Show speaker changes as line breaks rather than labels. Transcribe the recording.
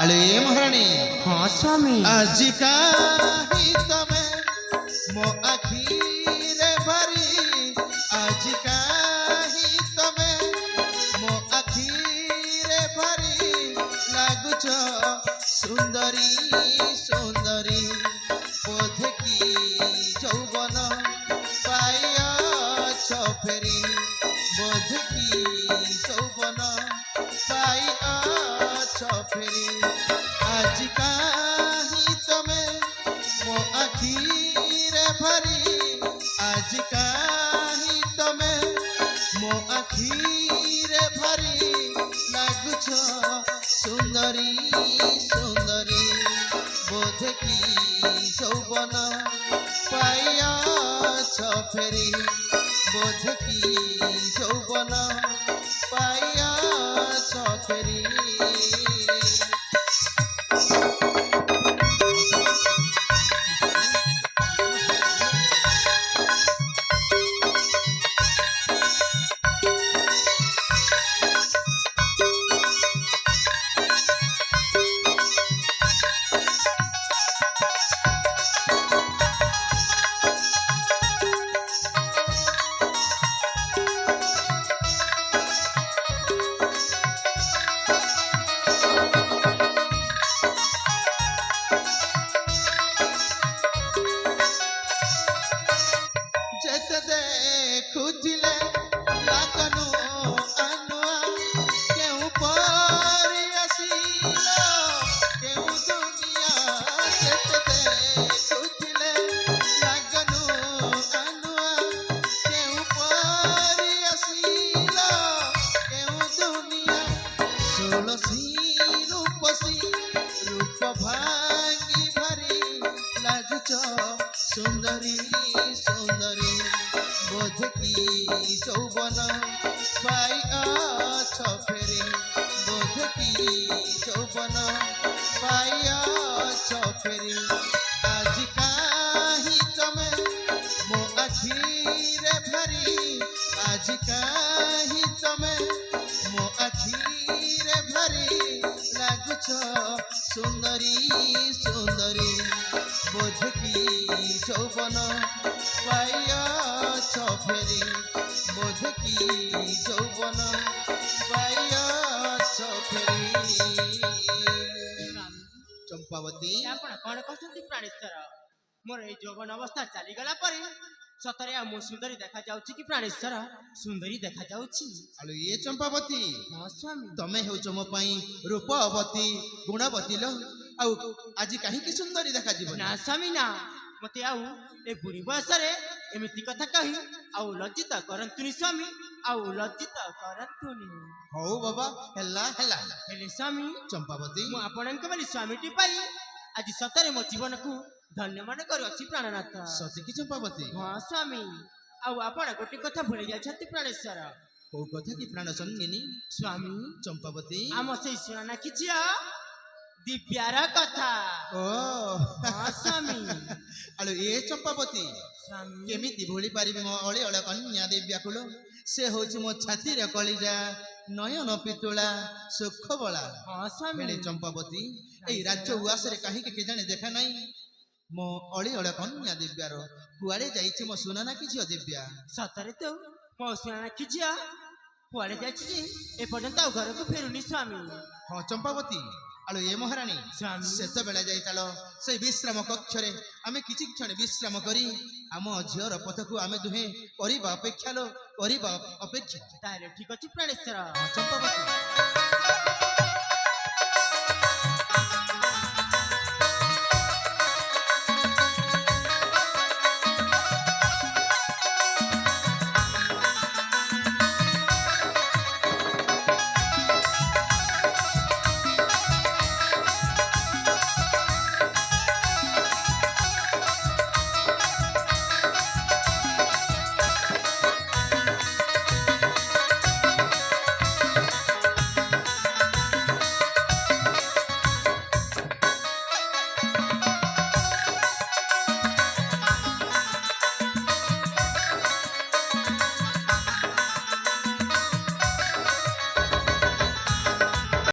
अरे महारानी
हाँ स्वामी
आज काहि तमे मो आखिरे भरी आज काहि तमे मो आखिरे भरी लागुच सुंदरी सुंदरी बोध की যৌবন पाइछ फेरी बोध की যৌবন पाइछ फेरी आज काहि तमे मो आखिरे भरी आज काहि तमे मो आखिरे भरी लागुछ सुंदरी सुंदरी बोध की যৌবন पाइछ फेरी बोध की যৌবন पाइछ फेरी যেতে দেখুছিলে লাগনু আনুয়া কেউ পরি আসিল কেউ দুনিয়া যেতে দেখুছিলে লাগনু আনুয়া কেউ পরি আসিল কেউ দুনিয়া ষোলশী রূপসী রূপ ভাঙ্গি ভারি লাগুছ सुंदरी सुंदरी बोध की যৌবন पाइछ फेरी बोध की যৌবন पाइछ फेरी आज काहि तमे मो आखिरे भरी आज काहि तमे मो आखिरे भरी लागुछ सुंदरी सुंदरी बोध की যৌবন पाइछ फेरी बोध की যৌবন पाइछ फेरी चंपावती
ଆପଣ କଣ କହୁଛନ୍ତି ପ୍ରାଣେଶ୍ୱର ମୋର ଏଇ ଯୌବନ ଅବସ୍ଥା ଚାଲିଗଲା ପରେ ସତରେ ଆଉ ମୁଁ ସୁନ୍ଦରୀ ଦେଖାଯାଉଛି କି ପ୍ରାଣେଶ୍ୱର ସୁନ୍ଦରୀ ଦେଖାଯାଉଛି
ଆଲୋ ଏ ଚମ୍ପାବତୀ
ହଁ ସ୍ୱାମୀ
ତମେ ହେଉଛ ମୋ ପାଇଁ ରୂପବତୀ ଗୁଣବତୀ ଲୋ ଆଉ ଆଜି କାହିଁକି ସୁନ୍ଦରୀ ଦେଖାଯିବ
ନା ସ୍ୱାମୀ ନା ମତେ ଆଉ ଏ ବୁଢୀ ବୟସରେ ଏମିତି କଥା କହି ଆଉ ଲଜ୍ଜିତ କରନ୍ତୁନି ସ୍ୱାମୀ ଆଉ ଲଜ୍ଜିତ କରନ୍ତୁନି
ହଉ ବାବା ହେଲା ହେଲା
ହେଲେ ସ୍ୱାମୀ
ଚମ୍ପାବତୀ
ମୁଁ ଆପଣଙ୍କ ଭଳି ସ୍ୱାମୀଟି ପାଇ ଆଜି ସତରେ ମୋ ଜୀବନକୁ ଧନ୍ୟ ମନେ କରୁଅଛି ପ୍ରାଣନାଥ
ସତେକି ଚମ୍ପାବତୀ
ହଁ ସ୍ୱାମୀ ଆଉ ଆପଣ ଗୋଟେ କଥା ଭୁଲି ଯାଇଛନ୍ତି ପ୍ରାଣେଶ୍ୱର
କୋଉ କଥା କି ପ୍ରାଣ ସଙ୍ଗିନୀ
ସ୍ୱାମୀ
ଚମ୍ପାବତୀ
ଆମ ସେଇ ସୁନାନାଖି ଝିଅ ଦିବ୍ୟାର କଥା
ଓ
ହଁ ସ୍ୱାମୀ
ଆଲୋ ଏ ଚମ୍ପାବତୀ
ସ୍ୱାମୀ
କେମିତି ଭୁଲି ପାରିବି ମୋ ଅଳିଅଳ କନ୍ୟା ଦିବ୍ୟାକୁଳ ସେ ହଉଛି ମୋ ଛାତିର କଳିଜା ନୟନ ପିତୁଳା ସୁଖ ବଳା
ହଁ ସ୍ୱାମୀ
ହେଲେ ଚମ୍ପାବତୀ ଏଇ ରାଜ୍ୟ ଉଆସରେ କାହିଁକି କେଜାଣି ଦେଖା ନାହିଁ ମୋ ଅଳିଅଳ କନ୍ୟା ଦିବ୍ୟାର କୁଆଡେ ଯାଇଛି ମୋ ସୁନାନାଖି ଝିଅ ଦିବ୍ୟା
ସତରେ ତ ମୋ ସୁନାନାଖି ଝିଅ କୁଆଡେ ଯାଇଛି ଯେ ଏପର୍ଯ୍ୟନ୍ତ ଆଉ ଘରକୁ ଫେରୁନି ସ୍ୱାମୀ
ହଁ ଚମ୍ପାବତୀ ଆଲୋ ଏ ମହାରାଣୀ
ସ୍ୱାମୀ
ସେତେବେଳେ ଯାଇଥାଳ ସେଇ ବିଶ୍ରାମ କକ୍ଷରେ ଆମେ କିଛି କ୍ଷଣ ବିଶ୍ରାମ କରି ଆମ ଝିଅର ପଥକୁ ଆମେ ଦୁହେଁ କରିବା ଅପେକ୍ଷା ଲୋ କରିବା ଅପେକ୍ଷା
ତାହେଲେ ଠିକ ଅଛି ପ୍ରାଣେଶ୍ୱର
ହଁ ଚମ୍ପାବତୀ